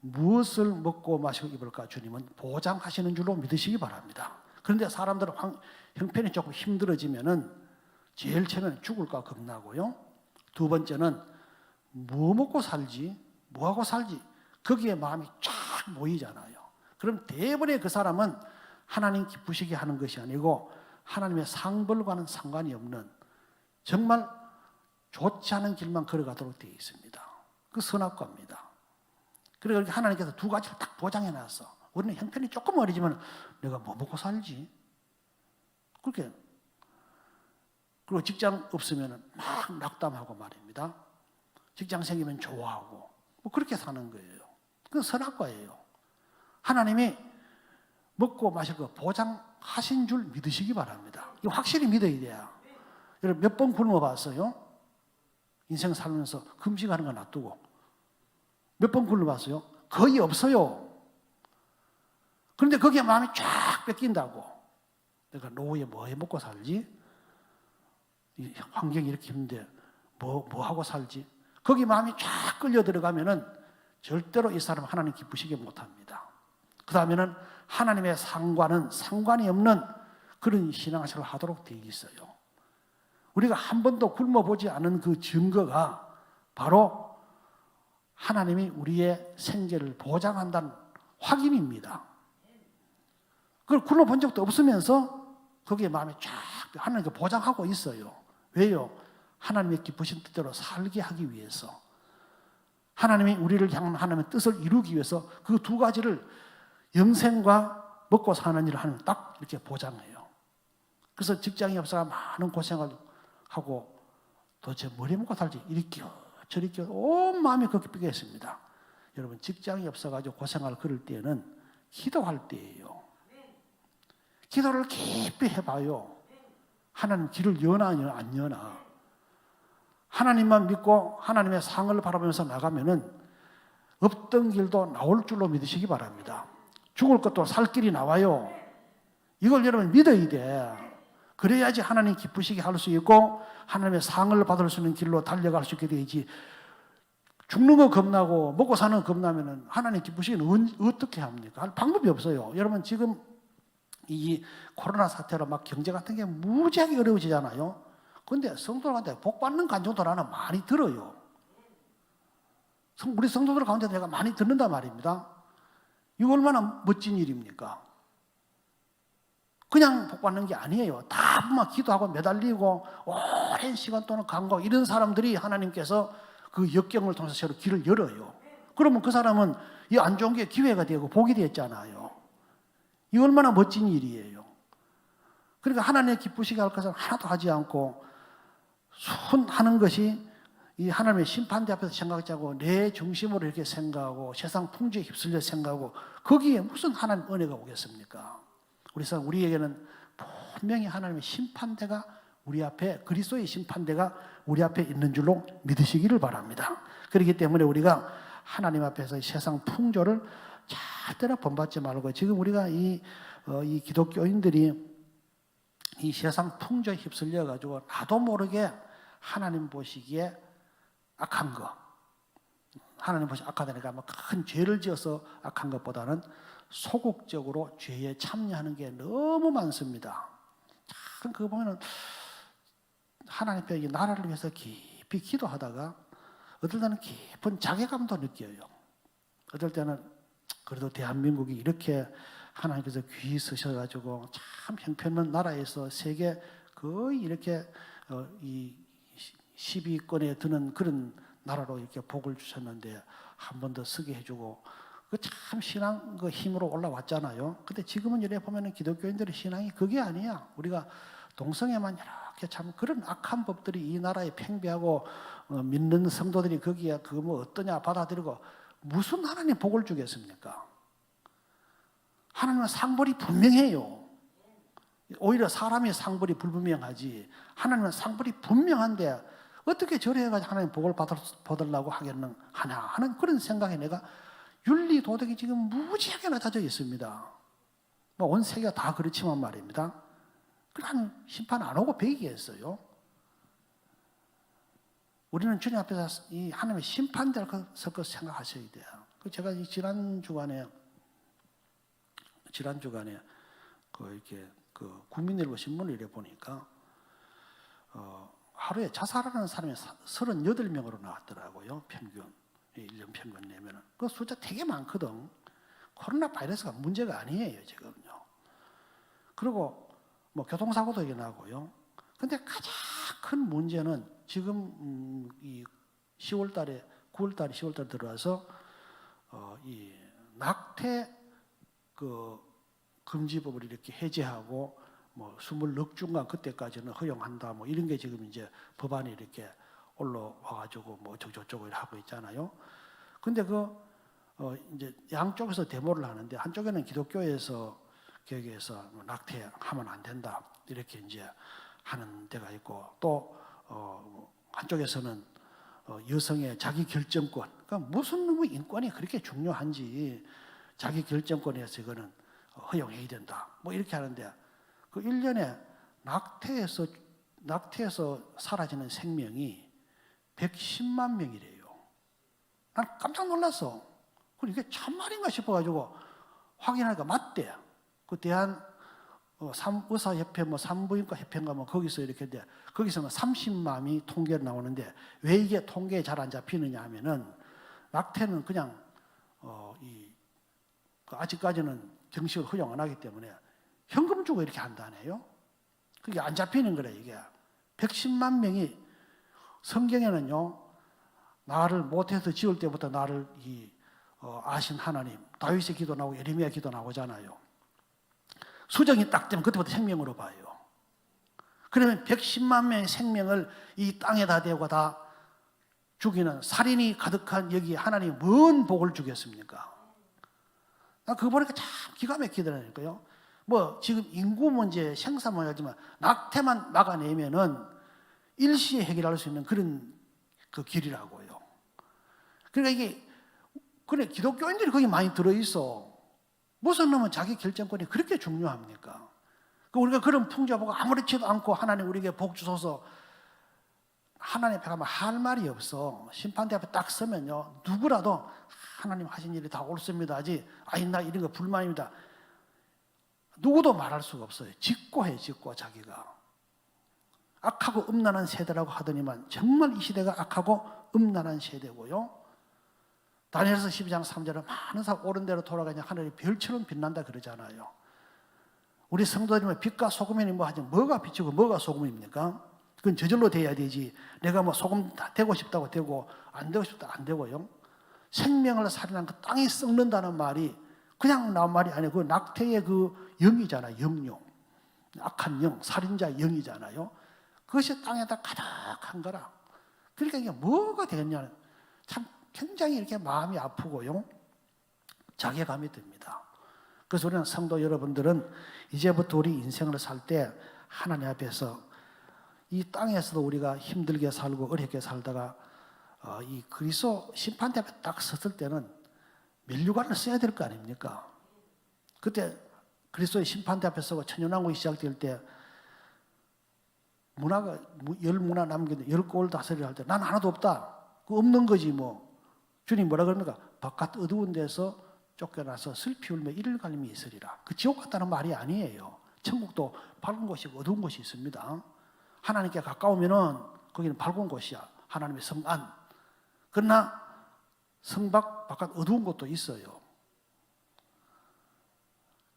무엇을 먹고 마시고 입을까 주님은 보장하시는 줄로 믿으시기 바랍니다. 그런데 사람들은 형편이 조금 힘들어지면은 제일 처음에는 죽을까 겁나고요. 두 번째는 뭐 먹고 살지? 뭐 하고 살지? 거기에 마음이 쫙 모이잖아요. 그럼 대부분의 그 사람은 하나님 기쁘시게 하는 것이 아니고 하나님의 상벌과는 상관이 없는 정말 좋지 않은 길만 걸어가도록 되어 있습니다. 그 선악과입니다. 그래서 하나님께서 두 가지를 딱 보장해 놨어. 우리는 형편이 조금 어리지만 내가 뭐 먹고 살지? 그렇게. 그리고 직장 없으면 막 낙담하고 말입니다. 직장 생기면 좋아하고 뭐 그렇게 사는 거예요. 그건 선악과예요. 하나님이 먹고 마실 거 보장하신 줄 믿으시기 바랍니다. 이거 확실히 믿어야 돼요. 여러분 몇 번 굶어 봤어요? 인생 살면서 금식하는 거 놔두고 몇 번 굶어 봤어요? 거의 없어요. 그런데 거기에 마음이 쫙 뺏긴다고. 내가 노후에 뭐 해 먹고 살지? 이 환경이 이렇게 힘든데 뭐 하고 살지? 거기 마음이 쫙 끌려 들어가면은 절대로 이 사람 하나님 기쁘시게 못합니다. 그 다음에는 하나님의 상관은 상관이 없는 그런 신앙생활을 하도록 되어 있어요. 우리가 한 번도 굶어보지 않은 그 증거가 바로 하나님이 우리의 생계를 보장한다는 확인입니다. 그걸 굶어본 적도 없으면서 거기에 마음이 쫙 하나님께 보장하고 있어요. 왜요? 하나님의 기쁘신 뜻대로 살게 하기 위해서. 하나님이 우리를 향한 하나님의 뜻을 이루기 위해서 그 두 가지를 영생과 먹고 사는 일을 하나님 딱 이렇게 보장해요. 그래서 직장이 없어가 많은 고생을 하고 도대체 뭘 해먹고 살지 이렇게요 저렇게요 온 마음이 그렇게 삐겠습니다. 여러분 직장이 없어가지고 고생할 그럴 때는 기도할 때예요. 기도를 깊이 해봐요. 하나님 길을 여나 안 여나. 하나님만 믿고 하나님의 상을 바라보면서 나가면은 없던 길도 나올 줄로 믿으시기 바랍니다. 죽을 것도 살 길이 나와요. 이걸 여러분 믿어야 돼. 그래야지 하나님 기쁘시게 할 수 있고 하나님의 상을 받을 수 있는 길로 달려갈 수 있게 되지. 죽는 거 겁나고 먹고 사는 거 겁나면은 하나님 기쁘시기는 어떻게 합니까? 할 방법이 없어요. 여러분 지금 이 코로나 사태로 막 경제 같은 게 무지하게 어려워지잖아요. 그런데 성도들한테 복 받는 감정도 나는 많이 들어요. 우리 성도들 가운데 내가 많이 듣는단 말입니다. 이거 얼마나 멋진 일입니까? 그냥 복 받는 게 아니에요. 다 막 기도하고 매달리고 오랜 시간 동안 간구하고 이런 사람들이 하나님께서 그 역경을 통해서 새로 길을 열어요. 그러면 그 사람은 이 안 좋은 게 기회가 되고 복이 됐잖아요. 이 얼마나 멋진 일이에요. 그러니까 하나님의 기쁘시게 할 것은 하나도 하지 않고 하는 것이 이 하나님의 심판대 앞에서 생각하지 않고 내 중심으로 이렇게 생각하고 세상 풍조에 휩쓸려 생각하고 거기에 무슨 하나님 은혜가 오겠습니까? 우리에게는 분명히 하나님의 심판대가 우리 앞에, 그리스도의 심판대가 우리 앞에 있는 줄로 믿으시기를 바랍니다. 그렇기 때문에 우리가 하나님 앞에서 세상 풍조를 절대로 본받지 말고, 지금 우리가 이 기독교인들이 이 세상 풍조에 휩쓸려 가지고 나도 모르게 하나님 보시기에 악한 거, 하나님 보시기에 악하다니까 큰 죄를 지어서 악한 것보다는 소극적으로 죄에 참여하는 게 너무 많습니다. 참 그거 보면은 하나님 앞에 이 나라를 위해서 깊이 기도하다가 어떨 때는 깊은 자괴감도 느껴요. 어떨 때는 그래도 대한민국이 이렇게 하나님께서 귀히 쓰셔가지고 참 형편없는 나라에서 세계 거의 이렇게 이 10위권에 드는 그런 나라로 이렇게 복을 주셨는데 한 번 더 쓰게 해주고 그 참 신앙 그 힘으로 올라왔잖아요. 근데 지금은 이래 보면은 기독교인들의 신앙이 그게 아니야. 우리가 동성애만 이렇게 참 그런 악한 법들이 이 나라에 팽배하고 믿는 성도들이 거기에 그거 뭐 어떠냐 받아들이고 무슨 하나님 복을 주겠습니까? 하나님은 상벌이 분명해요. 오히려 사람의 상벌이 불분명하지 하나님은 상벌이 분명한데 어떻게 저래가지고 하나님 복을 받으려고 하겠느냐 하는 그런 생각에 내가 윤리 도덕이 지금 무지하게 낮아져 있습니다. 뭐 온 세계가 다 그렇지만 말입니다. 그러한 심판 안 오고 배기겠어요. 우리는 주님 앞에서 이 하나님의 심판될 것을 생각하셔야 돼요. 제가 이 지난 주간에 이렇게 국민일보 신문을 이래 보니까 하루에 자살하는 사람이 38명으로 나왔더라고요. 평균 1년 평균 내면은 그 숫자 되게 많거든. 코로나 바이러스가 문제가 아니에요 지금요. 그리고 뭐 교통사고도 일어나고요. 근데 가장 큰 문제는 지금 이 10월달에 9월달에 10월달 들어와서 이 낙태 금지법을 이렇게 해제하고 뭐 24주간 그때까지는 허용한다 뭐 이런 게 지금 이제 법안이 이렇게 올라와가지고 뭐 저쪽을 하고 있잖아요. 근데 이제 양쪽에서 데모를 하는데 한쪽에는 기독교에서 교회에서 낙태하면 안 된다 이렇게 이제 하는 데가 있고 또 한쪽에서는 여성의 자기 결정권, 그러니까 무슨 놈의 인권이 그렇게 중요한지 자기 결정권에서 이거는 허용해야 된다 뭐 이렇게 하는데 그 1년에 낙태에서 사라지는 생명이 110만 명이래요. 난 깜짝 놀랐어. 이게 참말인가 싶어가지고 확인하니까 맞대. 그 대한 의사협회 뭐 산부인과 협회인가 뭐 거기서 이렇게 돼. 거기서는 30만이 통계로 나오는데 왜 이게 통계에 잘 안 잡히느냐 하면은 낙태는 그냥 아직까지는 정식으로 허용 안 하기 때문에 현금 주고 이렇게 한다네요. 그게 안 잡히는 거래 이게. 110만 명이 성경에는요. 나를 못해서 지을 때부터 나를 아신 하나님, 다윗의 기도 나오고 예레미야 기도 나오잖아요. 수정이 딱 되면 그때부터 생명으로 봐요. 그러면 110만 명의 생명을 이 땅에다 대고 다 죽이는 살인이 가득한 여기 하나님이 뭔 복을 주겠습니까? 나 그거 보니까 참 기가 막히더라니까요. 뭐 지금 인구 문제, 생산 문제지만 낙태만 막아내면은 일시에 해결할 수 있는 그런 그 길이라고요. 그러니까 이게 그래 기독교인들이 거기 많이 들어있어. 무슨 놈은 자기 결정권이 그렇게 중요합니까? 우리가 그런 풍조 보고 아무렇지도 않고 하나님 우리에게 복 주소서 하나님 앞에 가면 할 말이 없어. 심판대 앞에 딱 서면요 누구라도 하나님 하신 일이 다 옳습니다 하지 나 이런 거 불만입니다 누구도 말할 수가 없어요. 짓고 자기가 악하고 음란한 세대라고 하더니만 정말 이 시대가 악하고 음란한 세대고요. 다니엘서 12장 3절은 많은 사람 옳은 대로 돌아가냐 하늘이 별처럼 빛난다 그러잖아요. 우리 성도들은 빛과 소금이니 뭐 하지 뭐가 빛이고 뭐가 소금입니까? 그건 저절로 돼야 되지. 내가 뭐 소금 되고 싶다고 되고 안 되고 싶다 안 되고요. 생명을 살인한 그 땅이 썩는다는 말이 그냥 나온 말이 아니고 그 낙태의 그 영이잖아요. 영용. 악한 영, 살인자 영이잖아요. 그것이 땅에다 가득한 거라. 그러니까 이게 뭐가 되겠냐는 참 굉장히 이렇게 마음이 아프고요. 자괴감이 듭니다. 그래서 우리는 성도 여러분들은 이제부터 우리 인생을 살 때 하나님 앞에서 이 땅에서도 우리가 힘들게 살고 어렵게 살다가 이 그리스도 심판대 앞에 딱 섰을 때는 면류관을 써야 될 거 아닙니까? 그때 그리스도의 심판대 앞에 서고 천년왕국이 시작될 때 문화가 열 문화 남겼는데 열 고을 다스리라 할 때 난 하나도 없다. 그 없는 거지 뭐. 주님 뭐라 그럽니까? 바깥 어두운 데서 쫓겨나서 슬피 울며 이를 갈림이 있으리라. 그 지옥 같다는 말이 아니에요. 천국도 밝은 곳이고 어두운 곳이 있습니다. 하나님께 가까우면은 거기는 밝은 곳이야. 하나님의 성 안. 그러나 성 밖 바깥 어두운 곳도 있어요.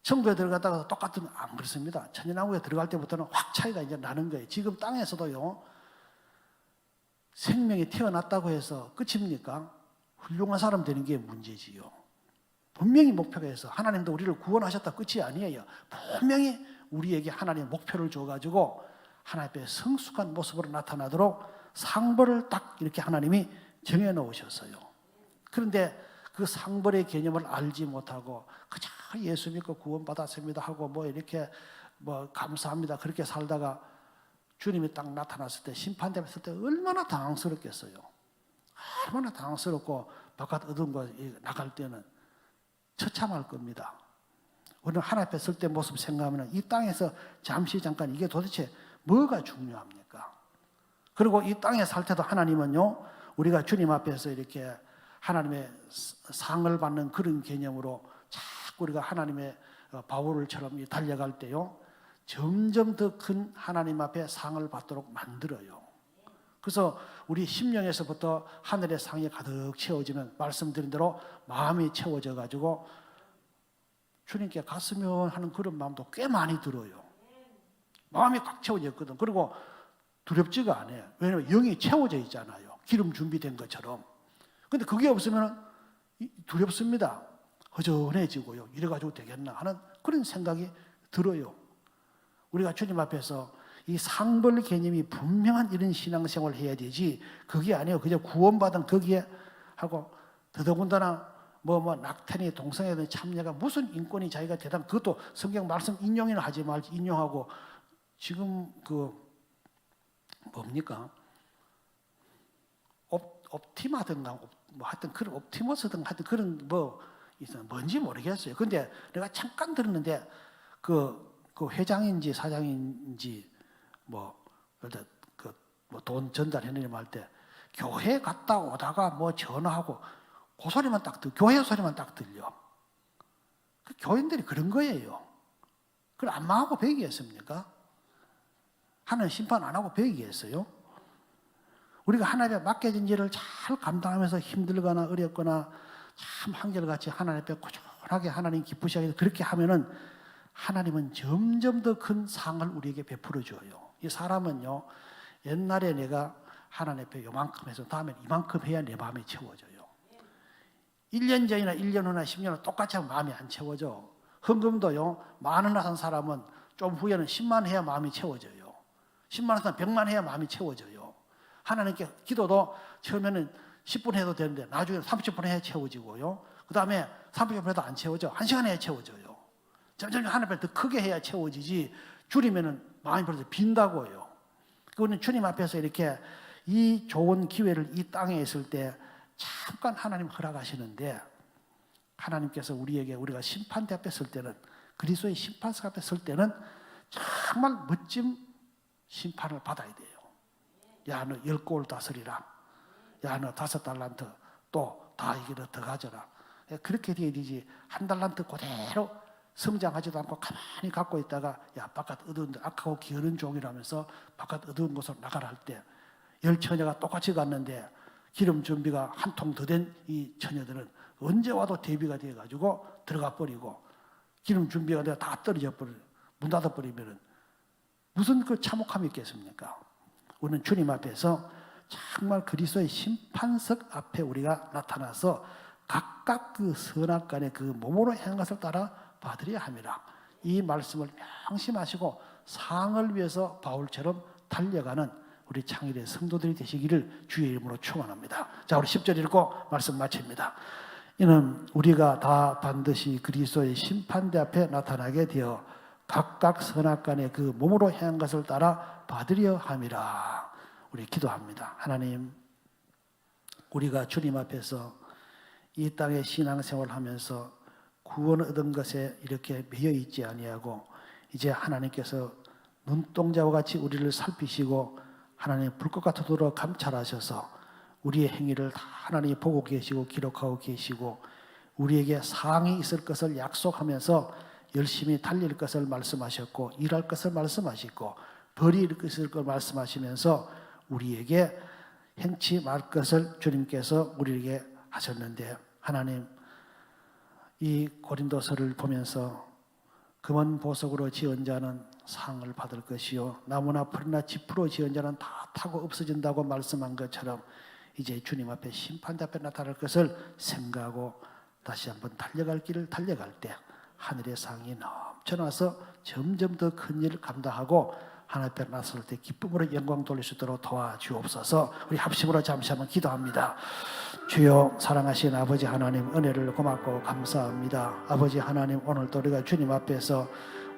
천국에 들어갔다가 똑같은 안 그렇습니다. 천년왕국에 들어갈 때부터는 확 차이가 이제 나는 거예요. 지금 땅에서도요. 생명이 태어났다고 해서 끝입니까? 훌륭한 사람 되는 게 문제지요. 분명히 목표가 있어. 하나님도 우리를 구원하셨다 끝이 아니에요. 분명히 우리에게 하나님의 목표를 줘가지고 하나님 앞에 성숙한 모습으로 나타나도록 상벌을 딱 이렇게 하나님이 정해놓으셨어요. 그런데 그 상벌의 개념을 알지 못하고 그저 예수 믿고 구원받았습니다 하고 뭐 이렇게 뭐 감사합니다 그렇게 살다가 주님이 딱 나타났을 때 심판대 앞에 설 때 얼마나 당황스럽겠어요. 얼마나 당황스럽고 바깥 어두운 곳에 나갈 때는 처참할 겁니다. 우리는 하나님 앞에 설 때 모습 생각하면 이 땅에서 잠깐 이게 도대체 뭐가 중요합니까? 그리고 이 땅에 살 때도 하나님은요 우리가 주님 앞에서 이렇게 하나님의 상을 받는 그런 개념으로 자꾸 우리가 하나님의 바울처럼 달려갈 때요 점점 더 큰 하나님 앞에 상을 받도록 만들어요. 그래서 우리 심령에서부터 하늘의 상이 가득 채워지면 말씀드린 대로 마음이 채워져 가지고 주님께 갔으면 하는 그런 마음도 꽤 많이 들어요. 마음이 꽉 채워졌거든. 그리고 두렵지가 않아요. 왜냐하면 영이 채워져 있잖아요. 기름 준비된 것처럼. 근데 그게 없으면 두렵습니다. 허전해지고요. 이래가지고 되겠나 하는 그런 생각이 들어요. 우리가 주님 앞에서 이 상벌 개념이 분명한 이런 신앙생활을 해야 되지 그게 아니에요. 그저 구원받은 거기에 하고 더더군다나 뭐 낙태니 동성애든 참여가 무슨 인권이 자기가 대단 그것도 성경 말씀 인용이나 하지 말지 인용하고 지금 그 뭡니까? 옵티마든가 뭐 하여튼 그런 옵티머스든 하여튼 그런 뭐 있어요. 뭔지 모르겠어요. 근데 내가 잠깐 들었는데 그 회장인지 사장인지 돈 전달해내려면 할 때 교회 갔다 오다가 뭐 전화하고 그 소리만 딱 교회 소리만 딱 들려. 그 교인들이 그런 거예요. 그걸 안 망하고 배기했습니까? 하나님 심판 안 하고 배기했어요. 우리가 하나님에 맡겨진 일을 잘 감당하면서 힘들거나 어렵거나 참 한결같이 하나님 앞에 꾸준하게 하나님 기쁘시게 그렇게 하면은 하나님은 점점 더 큰 상을 우리에게 베풀어 줘요. 이 사람은요, 옛날에 내가 하나님 앞에 요만큼 해서 다음에 이만큼 해야 내 마음이 채워져요. 1년 전이나 1년 후나 10년 후나 똑같이 하면 마음이 안 채워져. 헌금도요, 10,000원 한 사람은 좀 후에는 10만 해야 마음이 채워져요. 10만 한 사람 100만 해야 마음이 채워져요. 하나님께 기도도 처음에는 10분 해도 되는데 나중에 30분 해야 채워지고요. 그 다음에 30분 해도 안 채워져. 1시간 해야 채워져요. 점점 하나님 앞에 더 크게 해야 채워지지 줄이면은 마음이 벌써 빈다고요. 그거는 주님 앞에서 이렇게 이 좋은 기회를 이 땅에 있을 때 잠깐 하나님 허락하시는데 하나님께서 우리에게 우리가 심판대 앞에 설 때는 그리스도의 심판석 앞에 설 때는 정말 멋진 심판을 받아야 돼요. 야, 너 10고을 다스리라. 야, 너 5달란트 또 다 이기를 더 가져라. 그렇게 돼야 되지. 1달란트 그대로 성장하지도 않고 가만히 갖고 있다가 야, 바깥 어두운 데 악하고 게으른 종이라면서 바깥 어두운 곳으로 나가라 할 때 10처녀가 똑같이 갔는데 기름 준비가 한 통 더 된 이 처녀들은 언제 와도 대비가 돼가지고 들어가 버리고 기름 준비가 돼서 다 떨어져 버려 문 닫아 버리면은 무슨 그 참혹함이 있겠습니까? 우리는 주님 앞에서 정말 그리스도의 심판석 앞에 우리가 나타나서 각각 그 선악간의 그 몸으로 행한 것을 따라 받으려야 함이라. 이 말씀을 명심하시고 상을 위해서 바울처럼 달려가는 우리 창일의 성도들이 되시기를 주의 이름으로 축원합니다. 자, 우리 10절 읽고 말씀 마칩니다. 이는 우리가 다 반드시 그리스도의 심판대 앞에 나타나게 되어 각각 선악간의 그 몸으로 행한 것을 따라 받으려 함이라. 우리 기도합니다. 하나님, 우리가 주님 앞에서 이 땅의 신앙생활을 하면서 구원 얻은 것에 이렇게 매여 있지 아니하고 이제 하나님께서 눈동자와 같이 우리를 살피시고 하나님 불꽃 같도록 감찰하셔서 우리의 행위를 다 하나님이 보고 계시고 기록하고 계시고 우리에게 사항이 있을 것을 약속하면서 열심히 달릴 것을 말씀하셨고 일할 것을 말씀하시고 벌이 있을 것을 말씀하시면서 우리에게 행치 말 것을 주님께서 우리에게 하셨는데 하나님, 이 고린도서를 보면서 금은 보석으로 지은 자는 상을 받을 것이요 나무나 풀이나 짚으로 지은 자는 다 타고 없어진다고 말씀한 것처럼 이제 주님 앞에 심판대 앞에 나타날 것을 생각하고 다시 한번 달려갈 길을 달려갈 때 하늘의 상이 넘쳐나서 점점 더 큰 일을 감당하고 하나님 앞에 나설 때 기쁨으로 영광 돌릴 수 있도록 도와주옵소서. 우리 합심으로 잠시 한번 기도합니다. 주여, 사랑하신 아버지 하나님, 은혜를 고맙고 감사합니다. 아버지 하나님, 오늘도 우리가 주님 앞에서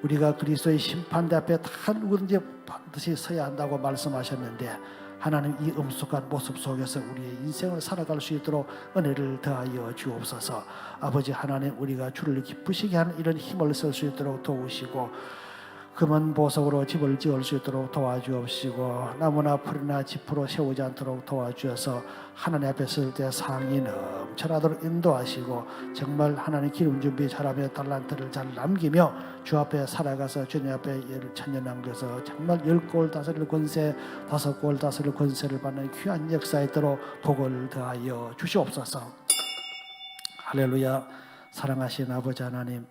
우리가 그리스도의 심판대 앞에 다 누구든지 반드시 서야 한다고 말씀하셨는데 하나님, 이 엄숙한 모습 속에서 우리의 인생을 살아갈 수 있도록 은혜를 더하여 주옵소서. 아버지 하나님, 우리가 주를 기쁘시게 하는 이런 힘을 쓸 수 있도록 도우시고 금은 보석으로 집을 지을 수 있도록 도와주옵시고 나무나 풀이나 짚으로 세우지 않도록 도와주셔서 하나님 앞에 설 때 상이 넘쳐나도록 인도하시고 정말 하나님 기름 준비 잘하며 달란트를 잘 남기며 주 앞에 살아가서 주님 앞에 천년 남겨서 정말 10골 다스릴 권세 5골 다스릴 권세를 받는 귀한 역사에 있도록 복을 더하여 주시옵소서. 할렐루야. 사랑하신 아버지 하나님,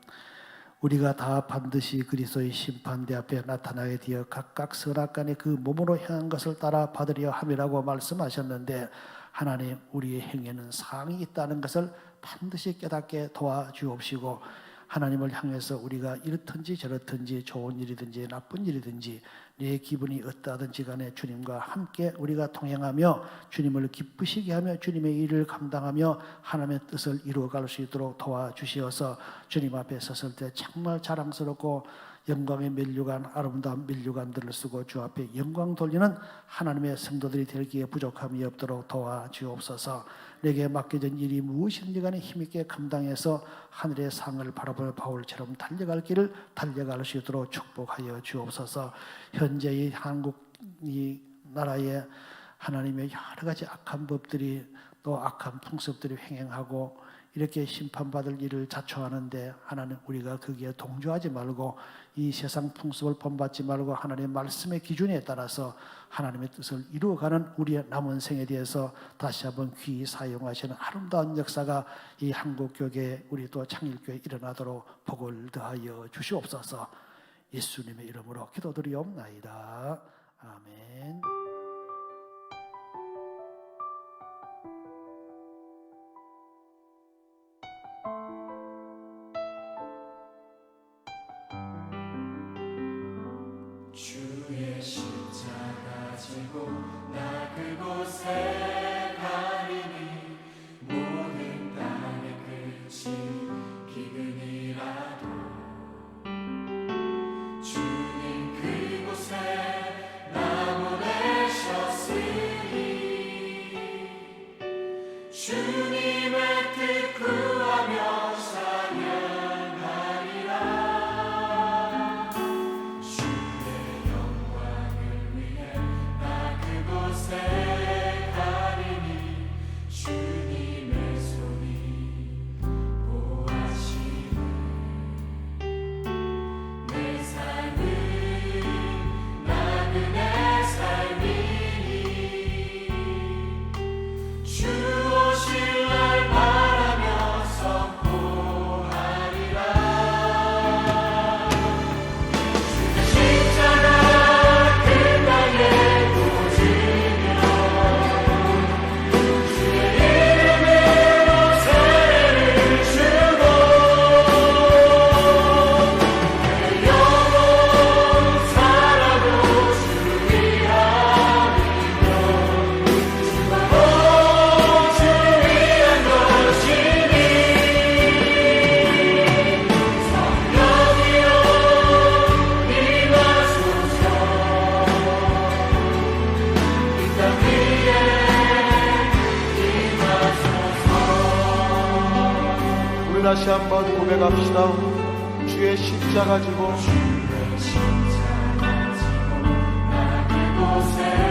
우리가 다 반드시 그리스도의 심판대 앞에 나타나게 되어 각각 선악간의 그 몸으로 향한 것을 따라 받으려 함이라고 말씀하셨는데 하나님, 우리의 행위에는 상이 있다는 것을 반드시 깨닫게 도와주옵시고 하나님을 향해서 우리가 이렇든지 저렇든지 좋은 일이든지 나쁜 일이든지 내 기분이 어떠하든지 간에 주님과 함께 우리가 통행하며 주님을 기쁘시게 하며 주님의 일을 감당하며 하나님의 뜻을 이루어갈 수 있도록 도와주시어서 주님 앞에 섰을 때 정말 자랑스럽고 영광의 면류관, 아름다운 면류관들을 쓰고 주 앞에 영광 돌리는 하나님의 성도들이 되기에 부족함이 없도록 도와주옵소서. 내게 맡겨진 일이 무엇인지 간에 힘있게 감당해서 하늘의 상을 바라보는 바울처럼 달려갈 길을 달려갈 수 있도록 축복하여 주옵소서. 현재의 한국 이 나라에 하나님의 여러 가지 악한 법들이 또 악한 풍습들이 횡행하고 이렇게 심판받을 일을 자초하는데 하나님, 우리가 거기에 동조하지 말고 이 세상 풍습을 본받지 말고 하나님의 말씀의 기준에 따라서 하나님의 뜻을 이루어가는 우리의 남은 생에 대해서 다시 한번 귀히 사용하시는 아름다운 역사가 이 한국교회 우리 또 창일교회에 일어나도록 복을 더하여 주시옵소서. 예수님의 이름으로 기도드리옵나이다. 아멘. 주의 십자가 지고 나 그곳에 가리니 모든 땅의 끝이 기근이라도 주님 그곳에 나 보내셨으니 주님의 뜻 구하며 찬양하리라. 주의 영광을 위해 나 그곳에 가리니 우리 다시 한번 고백합시다. 주의 십자가 지고 나 그곳에